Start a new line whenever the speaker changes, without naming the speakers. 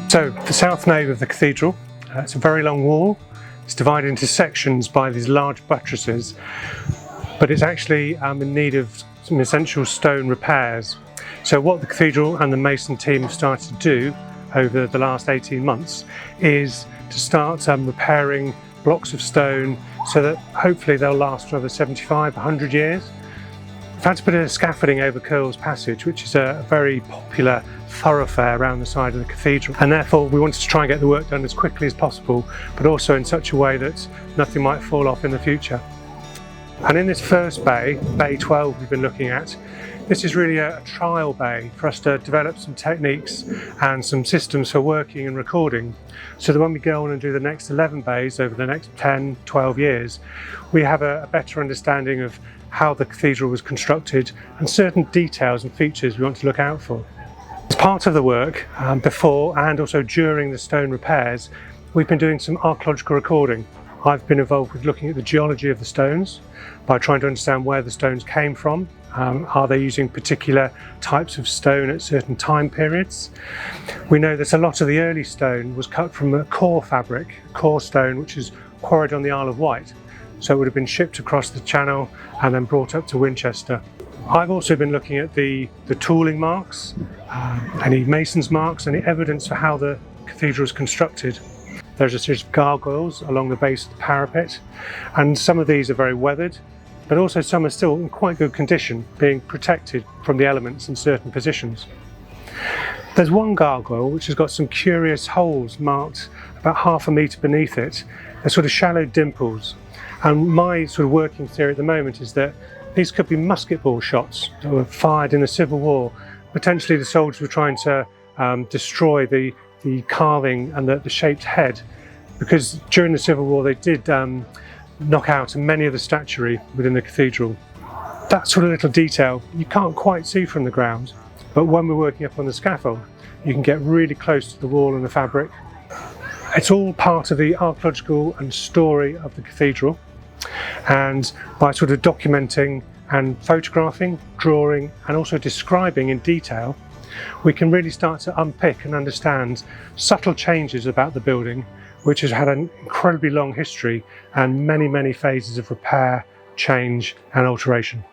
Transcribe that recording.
So the south nave of the cathedral, it's a very long wall. It's divided into sections by these large buttresses, but it's actually in need of some essential stone repairs. So what the cathedral and the mason team have started to do over the last 18 months is to start repairing blocks of stone so that hopefully they'll last for another 75, 100 years. We've had to put a scaffolding over Curle's Passage, which is a very popular thoroughfare around the side of the cathedral, and therefore we wanted to try and get the work done as quickly as possible, but also in such a way that nothing might fall off in the future. And in this first bay, Bay 12 we've been looking at, this is really a trial bay for us to develop some techniques and some systems for working and recording, so that when we go on and do the next 11 bays over the next 10, 12 years, we have a better understanding of how the cathedral was constructed and certain details and features we want to look out for. As part of the work, before and also during the stone repairs, we've been doing some archaeological recording. I've been involved with looking at the geology of the stones by trying to understand where the stones came from. Are they using particular types of stone at certain time periods? We know that a lot of the early stone was cut from a core fabric, core stone, which is quarried on the Isle of Wight. So it would have been shipped across the Channel and then brought up to Winchester. I've also been looking at the tooling marks, any mason's marks, any evidence for how the cathedral was constructed. There's a series of gargoyles along the base of the parapet, and some of these are very weathered, but also some are still in quite good condition, being protected from the elements in certain positions. There's one gargoyle which has got some curious holes marked about ½ metre beneath it. They're sort of shallow dimples, and my sort of working theory at the moment is that these could be musket ball shots that were fired in the Civil War. Potentially the soldiers were trying to destroy the carving and the shaped head, because during the Civil War they did knock out many of the statuary within the cathedral. That sort of little detail you can't quite see from the ground, but when we're working up on the scaffold you can get really close to the wall and the fabric. It's all part of the archaeological and story of the cathedral, and by sort of documenting and photographing, drawing and also describing in detail, we can really start to unpick and understand subtle changes about the building, which has had an incredibly long history and many phases of repair, change and alteration.